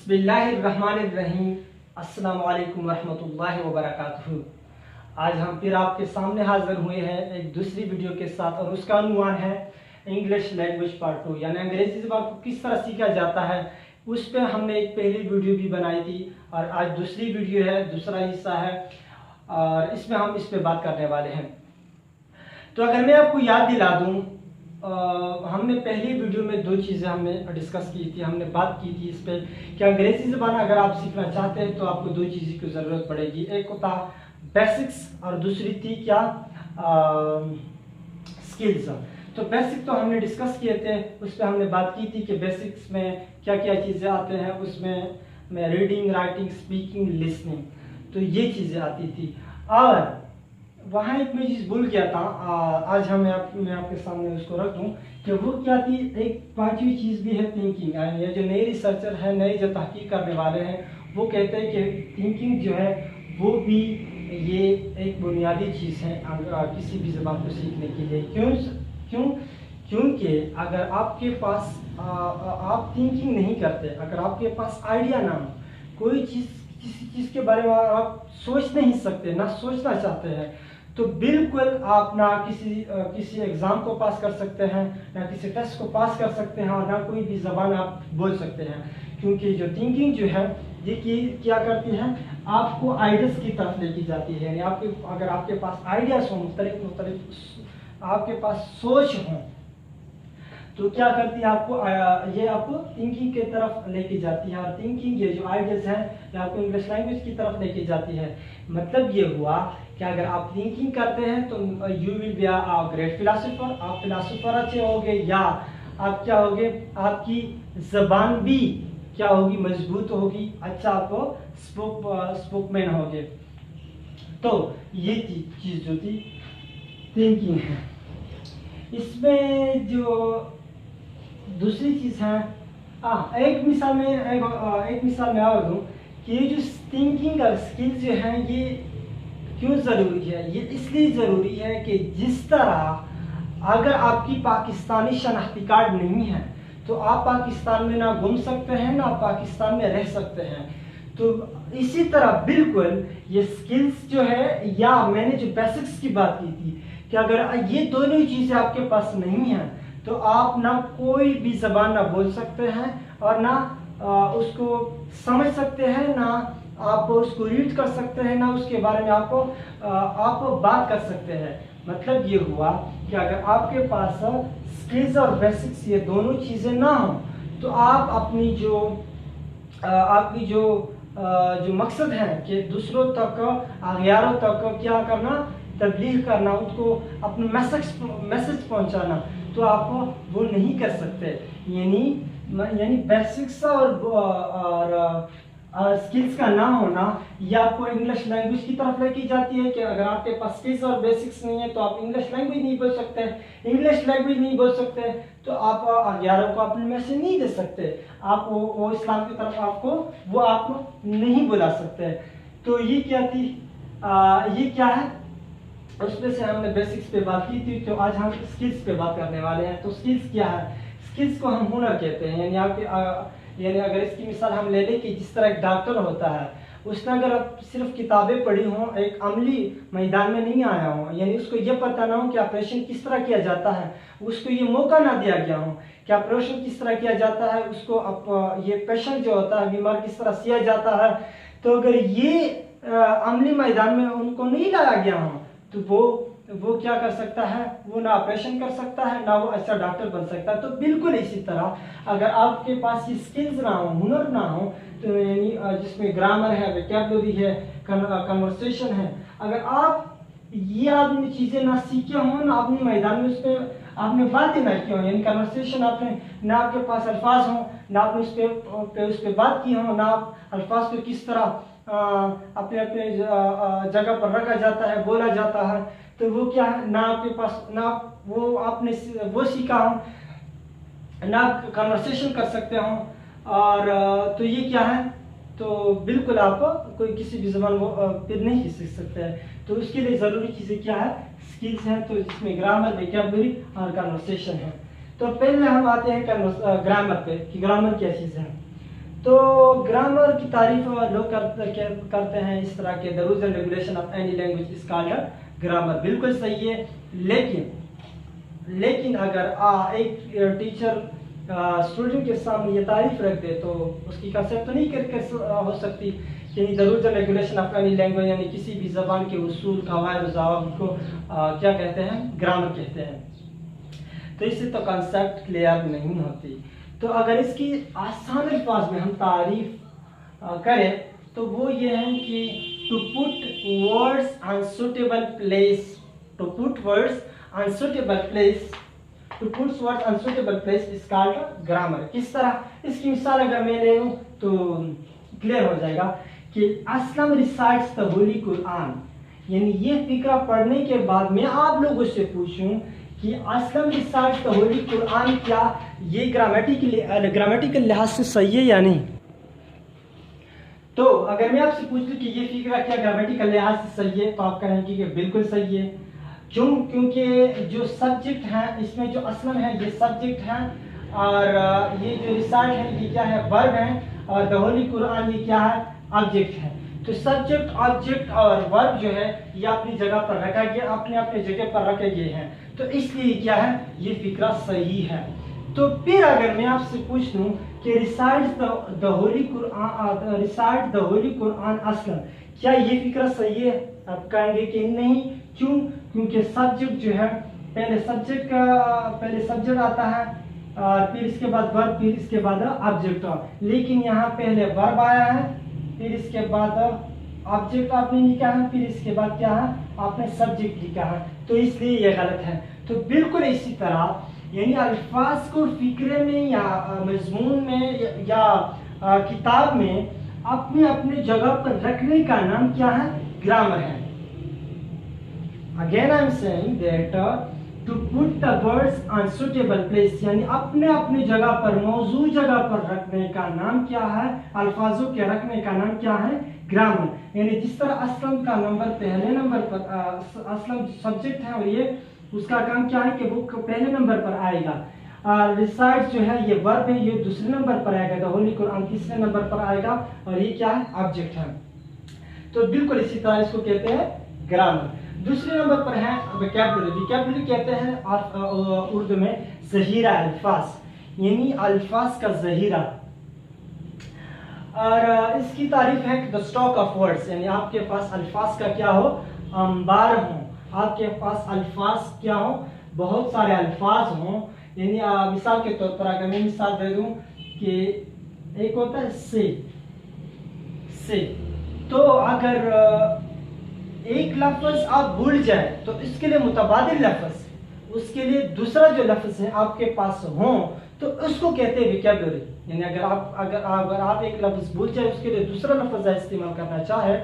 बिस्मिल्लाहिर्रहमानिर्रहीम। अस्सलाम वालेकुम रहमतुल्लाहि व बरकातुहू। आज हम फिर आपके सामने हाजिर हुए हैं एक दूसरी वीडियो के साथ, और उसका अनुमान है इंग्लिश लैंग्वेज पार्ट 2, यानी अंग्रेजी ज़बान को किस तरह सीखा जाता है। उस पर हमने एक पहली वीडियो भी बनाई थी, और आज दूसरी वीडियो है, दूसरा हिस्सा है, और इसमें हम इस पर बात करने वाले हैं। तो अगर मैं आपको याद दिला दूँ, हमने पहली वीडियो में दो चीज़ें हमने डिस्कस की थी। हमने बात की थी इस पर कि अंग्रेज़ी ज़बान अगर आप सीखना चाहते हैं तो आपको दो चीज़ों की ज़रूरत पड़ेगी। एक होता बेसिक्स और दूसरी थी क्या, स्किल्स। तो बेसिक तो हमने डिस्कस किए थे, उस पर हमने बात की थी कि बेसिक्स में क्या क्या चीज़ें आते हैं। उसमें रीडिंग, राइटिंग, स्पीकिंग, लिसनिंग, तो ये चीज़ें आती थी। और वहाँ एक मैं चीज़ भूल गया था, आज मैं आपके सामने उसको रख दूँ कि वो क्या थी। एक पांचवी चीज़ भी है थिंकिंग। ये जो नए रिसर्चर हैं, नए जो तहकीक करने वाले हैं, वो कहते हैं कि थिंकिंग जो है वो भी ये एक बुनियादी चीज़ है किसी भी ज़बान को सीखने के लिए। क्योंकि अगर आपके पास आप थिंकिंग नहीं करते, अगर आपके पास आइडिया ना हो, कोई चीज़ किसी चीज़ के बारे में आप सोच नहीं सकते, ना सोचना चाहते हैं, तो बिल्कुल आप ना किसी एग्ज़ाम को पास कर सकते हैं, ना किसी टेस्ट को पास कर सकते हैं, और ना कोई भी ज़बान आप बोल सकते हैं। क्योंकि जो थिंकिंग जो है ये क्या करती है, आपको आइडियाज़ की तरफ लेके जाती है। यानी अगर आपके पास आइडियाज़ हो, मुख्तलिफ आपके पास सोच हो, तो क्या करती है ये आपको थिंकिंग की तरफ लेके जाती है। और थिंकिंग ये जो आइडियाज़ हैं ये आपको इंग्लिश लैंग्वेज की तरफ लेके जाती है। मतलब ये हुआ कि अगर आप थिंकिंग करते हैं तो you will be a great philosopher, आप फिलोसोफर अच्छे होगे, या आप क्या होगे, आपकी ज़बान भी क्या होगी, मजबूत होगी, अच्छा आप स्पोकमैन होगे। तो ये चीज़ जो थी थिंकिंग है। इसमें जो दूसरी चीज़ है, एक मिसाल मैं और दूँ कि ये जो थिंकिंग और स्किल्स जो हैं ये क्यों ज़रूरी है। ये इसलिए ज़रूरी है कि जिस तरह अगर आपकी पाकिस्तानी शनाख्ती कार्ड नहीं है तो आप पाकिस्तान में ना घूम सकते हैं, ना पाकिस्तान में रह सकते हैं। तो इसी तरह बिल्कुल ये स्किल्स जो है, या मैंने जो बेसिक्स की बात की थी कि अगर ये दोनों चीज़ें आपके पास नहीं हैं तो आप ना कोई भी ज़बान ना बोल सकते हैं, और ना उसको समझ सकते हैं, ना आप उसको रीड कर सकते हैं, ना उसके बारे में आप बात कर सकते हैं। मतलब ये हुआ कि अगर आपके पास स्किल्स और बेसिक्स ये दोनों चीज़ें ना हो तो आप अपनी आपकी जो मकसद है कि दूसरों तक, अगयारों तक क्या करना, तबलीग करना, उसको अपना मैसेज पहुंचाना, तो आप वो नहीं कर सकते। यानी बेसिक्स और स्किल्स का ना होना या आपको इंग्लिश लैंग्वेज की तरफ लेके जाती है कि अगर आपके पास स्किल्स और बेसिक्स नहीं है तो आप इंग्लिश लैंग्वेज नहीं बोल सकते। इंग्लिश लैंग्वेज नहीं बोल सकते तो आप अगयारों को अपने मैसेज नहीं दे सकते। आप वो इस्लाम की तरफ आप नहीं बुला सकते। तो ये क्या थी, ये क्या है, उसमें से हमने बेसिक्स पे बात की थी। तो आज हम स्किल्स पे बात करने वाले हैं। तो स्किल्स क्या है, स्किल्स को हम हुनर कहते हैं। यानी अगर इसकी मिसाल हम ले लें कि जिस तरह एक डॉक्टर होता है, उसने अगर सिर्फ किताबें पढ़ी हों, एक अमली मैदान में नहीं आया हो, यानी उसको ये पता ना हो कि ऑपरेशन किस तरह किया जाता है, उसको ये मौका ना दिया गया हो कि ऑपरेशन किस तरह किया जाता है, उसको ये पेशेंट जो होता है, बीमार किस तरह सिया जाता है, तो अगर ये अमली मैदान में उनको नहीं लाया गया हो तो वो क्या कर सकता है, वो ना ऑपरेशन कर सकता है, ना वो अच्छा डॉक्टर बन सकता है। तो बिल्कुल इसी तरह अगर आपके पास ये स्किल्स ना हो, हुनर ना हो, तो यानी जिसमें ग्रामर है, वोकैबुलरी है, कन्वर्सेशन है, अगर आप ये आदमी चीज़ें ना सीखे हों, ना अपने मैदान में उसमें आपने बातें ना की हो, यानी कन्वर्सेशन आपने ना, आपके पास अल्फाज हों, ना आपने उस पर बात की हो, ना आप अल्फाज को किस तरह अपने जगह पर रखा जाता है, बोला जाता है, तो वो क्या है, ना आपके पास, ना वो आपने वो सीखा हो, ना कन्वर्सेशन कर सकते हो। और तो ये क्या है, तो बिल्कुल आप कोई किसी भी ज़बान वो फिर नहीं सीख सकते हैं। तो उसके लिए ज़रूरी चीज़ें क्या है, स्किल्स हैं। तो जिसमें ग्रामर, वोकैबुलरी और कन्वर्सेशन है। तो पहले हम आते हैं ग्रामर पे कि ग्रामर क्या चीज़ है। तो ग्रामर की तारीफ लोग करते हैं इस तरह के, the rules and regulation of any language is called grammar. बिल्कुल सही है, लेकिन अगर एक टीचर स्टूडेंट के सामने ये तारीफ रख दे तो उसकी कंसेप्ट तो नहीं करके हो सकती कि the rules and regulation of any language, यानी किसी भी जबान के उसूल कवायद ज़वाबित को क्या कहते हैं, ग्रामर कहते हैं। तो इससे तो कंसेप्ट क्लियर नहीं होती। तो अगर इसकी आसान अल्फाज में हम तारीफ करें तो वो ये है कि to put words on suitable place, to put words on suitable place, to put words on suitable place is called grammar. किस तरह, इसकी मिसाल अगर मैं ले लूं तो क्लियर हो जाएगा कि Aslam recites the holy Quran, यानी ये फिक्रा पढ़ने के बाद मैं आप लोगों से पूछूं कि Aslam recites the holy Quran, क्या ये ग्रामेटिकल लिहाज से सही है या नहीं। तो अगर मैं आपसे पूछ लूं कि ये फिक्रा क्या ग्रामेटिकल लिहाज से सही है, तो आप कहेंगे कि बिल्कुल सही है। क्यों? क्योंकि जो सब्जेक्ट है इसमें, जो असलम है ये सब्जेक्ट है, और ये जो रिसाइट है ये क्या है, वर्ब है, और द होली कुरान ये क्या है, ऑब्जेक्ट है। तो सब्जेक्ट, ऑब्जेक्ट और वर्ब जो है ये अपनी जगह पर रखा गया, अपने अपने जगह पर रखे गए हैं, तो इसलिए क्या है, ये फिक्रा सही है। तो फिर अगर मैं आपसे पूछ लूं कि recite the holy Quran, recite the holy Quran असलन, क्या ये फिक्रा सही है? आप कहेंगे कि नहीं। क्यों? क्योंकि सब्जेक्ट जो है, पहले सब्जेक्ट आता है, और फिर इसके बाद वर्ब, फिर इसके बाद ऑब्जेक्ट। लेकिन यहाँ पहले वर्ब आया है, फिर इसके बाद ऑब्जेक्ट आपने लिखा है, फिर इसके बाद क्या है, आपने सब्जेक्ट लिखा है, तो इसलिए ये गलत है। तो बिल्कुल इसी तरह, यानी अल्फाज को फिक्रे में या मजमून में या किताब में अपने अपने जगह पर रखने का नाम क्या है, ग्रामर है। Again I am saying that to put the words on suitable place, यानी अपने अपने जगह पर, मौजूद जगह पर रखने का नाम क्या है, अल्फाजों के रखने का नाम क्या है, ग्रामर। यानी जिस तरह असलम का नंबर पहले नंबर पर, असलम सब्जेक्ट है और ये उसका काम क्या है कि वो पहले नंबर पर आएगा। रिसाइट जो है ये वर्ब है, ये दूसरे नंबर पर आएगा, द होली कुरान तीसरे नंबर पर आएगा, और ये क्या है, ऑब्जेक्ट है। तो बिल्कुल इसी तरह इसको कहते हैं ग्रामर। दूसरे नंबर पर है वोकैबुलरी। वोकैबुलरी कहते हैं और उर्दू में ज़हीरा अल्फाज, यानी अल्फाज का ज़हीरा। और इसकी तारीफ है द स्टॉक ऑफ वर्ड्स, यानी आपके पास अल्फाज का क्या हो, अंबार हो, आपके पास अल्फाज क्या हो, बहुत सारे अल्फाज हों। यानी मिसाल के तौर पर अगर मैं मिसाल दे दूं कि एक होता है से, तो अगर एक लफ्ज आप भूल जाए तो इसके लिए मुतबादिल लफ्ज, उसके लिए दूसरा जो लफ्ज है आपके पास हो, तो उसको कहते हैं वोकैबुलरी। यानी अगर आप एक लफ्ज भूल जाए, उसके लिए दूसरा लफ्ज इस्तेमाल करना चाहे,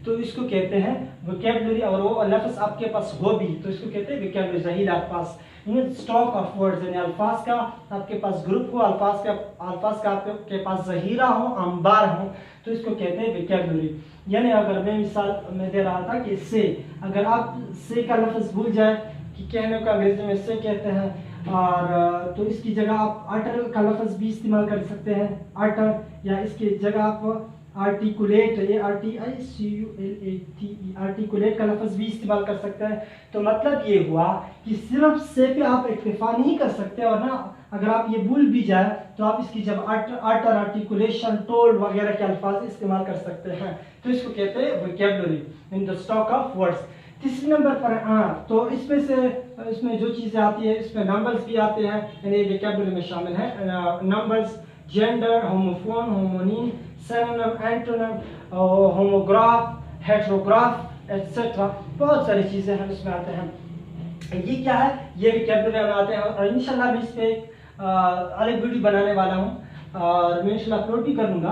तो इसको कहते हैं वोकैबुलरी। और वो लफ्ज आपके पास हो भी तो इसको कहते हैं वोकैबुलरी, ज़हीरा अल्फाज, यानी स्टॉक ऑफ वर्ड्स, यानी अल्फाज का आपके पास ग्रुप हो, अल्फाज का आपके पास ज़हीरा हो, अंबार हो, तो इसको कहते हैं वोकैबुलरी। यानी अगर मैं मिसाल में दे रहा था कि से, अगर आप से का लफ्ज भूल जाए कि कहने को अंग्रेजी में से कहते हैं, और तो इसकी जगह आप अटर का लफ्ज भी इस्तेमाल कर सकते हैं, अटर, या इसकी जगह आप आर्टिकुलेट, ये ARTICULATE, आर्टिकुलेट का लफ्ज भी इस्तेमाल कर सकते हैं। तो मतलब ये हुआ कि सिर्फ से पे आप इक्तिफा नहीं कर सकते, और ना अगर आप ये भूल भी जाए तो आप इसकी जब अटर, आर्टिकुलेशन, टोल्ड वगैरह के अल्फाज इस्तेमाल कर सकते हैं, तो इसको कहते हैं vocabulary in the stock of words. तीसरे नंबर पर तो इसमें जो चीज़ें आती है, इसमें नंबर्स भी आते हैं, यानी वोकैबुलरी में शामिल है numbers, gender, homophone, homonym, synonym, antonym, homograph, heterograph etcetera, बहुत सारी चीज़ें हैं इसमें आते हैं। ये क्या है, ये वोकैबुलरी में आते हैं, और इंशाल्लाह मैं इस पर अलग वीडियो बनाने वाला हूँ, और मैं इंशाल्लाह अपलोड भी कर दूँगा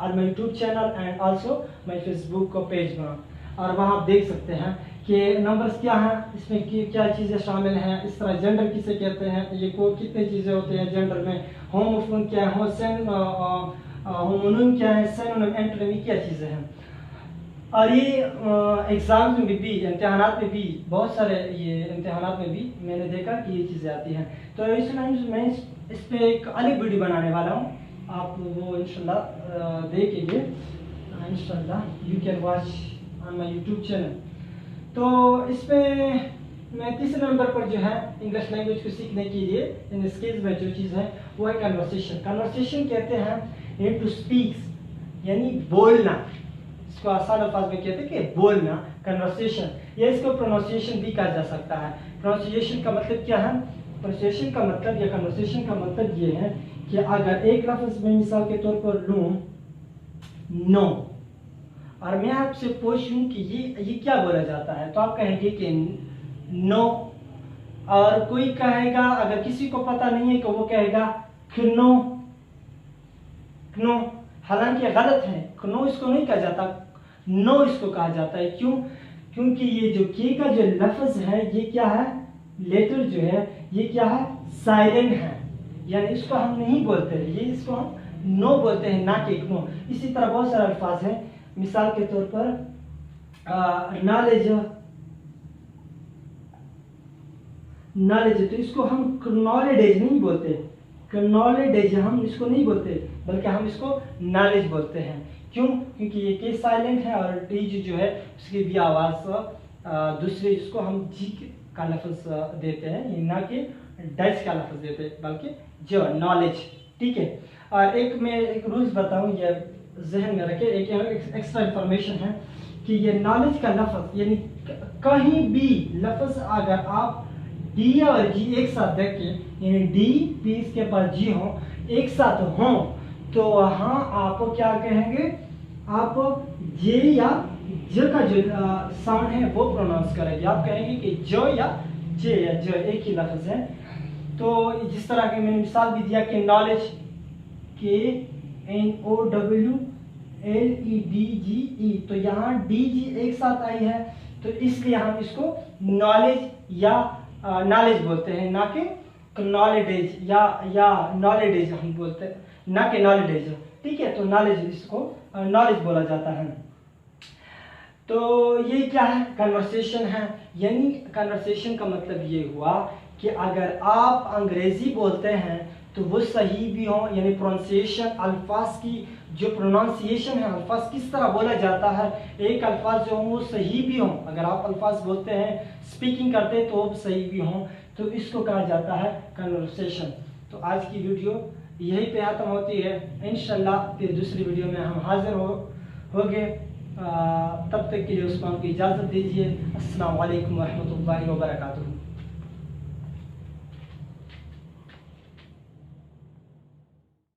on my YouTube channel and also my Facebook को पेज पर, और वहाँ आप देख सकते हैं कि नंबर्स क्या हैं, इसमें क्या चीज़ें शामिल हैं। इस तरह जेंडर किसे कहते हैं, ये को कितने चीज़ें होते हैं जेंडर में, होमोफोन क्या है, होमोनिम क्या है, सिनोनिम, एंटोनिम, क्या चीज़ें हैं। और ये एग्ज़ाम्स में भी, इम्तिहानात में भी, बहुत सारे ये इम्तिहानात में भी मैंने देखा कि ये चीज़ें आती हैं। तो इसलिए मैं इस पर एक अलग वीडियो बनाने वाला हूँ आप वो इंशाल्लाह देखेंगे, इंशाल्लाह you can watch on my YouTube channel. तो इसमें मैं तीसरे नंबर पर जो है इंग्लिश लैंग्वेज को सीखने के लिए इन स्किल्स में जो चीज़ है वो है कन्वर्सेशन। कन्वर्सेशन कहते हैं टू स्पीक्स, यानी बोलना। इसको आसान अल्फाज में कहते हैं कि बोलना, कन्वर्सेशन, या इसको प्रोनाउंसिएशन भी कहा जा सकता है। प्रोनाउंसिएशन का मतलब क्या है? प्रोनाउंसिएशन का मतलब या कन्वर्सेशन का मतलब ये है कि अगर एक लफ्ज़ में मिसाल के तौर पर लूँ नो, और मैं आपसे पूछूं कि ये क्या बोला जाता है, तो आप कहेंगे कि नो। और कोई कहेगा, अगर किसी को पता नहीं है, तो वो कहेगा क्नो। क्नो हालांकि गलत है, क्नो इसको नहीं कहा जाता, नो इसको कहा जाता है। क्यों? क्योंकि ये जो के का जो लफ्ज है ये क्या है, लेटर जो है ये क्या है, साइलेंट है, यानी इसको हम नहीं बोलते, ये इसको हम नो बोलते हैं, ना कि क्नो। इसी तरह बहुत सारे अल्फाज हैं, मिसाल के तौर पर नॉलेज, नॉलेज तो इसको हम क्नॉलेज नहीं बोलते, क्नॉलेज हम इसको नहीं बोलते, बल्कि हम इसको नॉलेज बोलते हैं। क्यों? क्योंकि ये के साइलेंट है और डी जो है उसकी भी आवाज़ दूसरे, जिसको हम जी का लफ्ज़ देते हैं, ये ना कि डच का लफ्ज़ देते हैं, बल्कि जो नॉलेज। ठीक है। और एक मैं एक रूल्स बताऊं, ये जहन में रखे, एक एक्स्ट्रा इंफॉर्मेशन है कि ये नॉलेज का लफ्ज़, यानी कहीं भी लफ्ज़ अगर आप डी और जी एक साथ देखें, यानी डी पी इसके पास जी हो, एक साथ हों, तो वहाँ आप क्या कहेंगे, आप जे या ज का जो साउंड है वो प्रोनाउंस करेंगे। आप कहेंगे कि जो या जे या ज एक ही लफ्ज़ है। तो जिस तरह की मैंने मिसाल भी दिया कि knowledge, K N O W L E D G E, तो यहाँ डी जी एक साथ आई है, तो इसलिए हम इसको नॉलेज या नॉलेज बोलते हैं, ना कि नॉलेज या नॉलेज हम बोलते हैं, ना कि नॉलेज। ठीक है, तो नॉलेज, इसको नॉलेज बोला जाता है। तो ये क्या है, कन्वर्सेशन है। यानी कन्वर्सेशन का मतलब ये हुआ कि अगर आप अंग्रेजी बोलते हैं तो वो सही भी हो, यानी प्रोनाउंसिएशन, अल्फाज की जो प्रोनाउंसिएशन है, अल्फाज किस तरह बोला जाता है, एक अल्फाज जो हो वो सही भी हो। अगर आप अल्फाज बोलते हैं, स्पीकिंग करते हैं, तो वो सही भी हों, तो इसको कहा जाता है कन्वर्सेशन। तो आज की वीडियो यहीं पे खत्म होती है। इंशाल्लाह फिर दूसरी वीडियो में हम हाजिर होंगे। तब तक के लिए उसको हमको इजाज़त दीजिए। अस्सलाम वालेकुम रहमतुल्लाहि व बरकातुहू।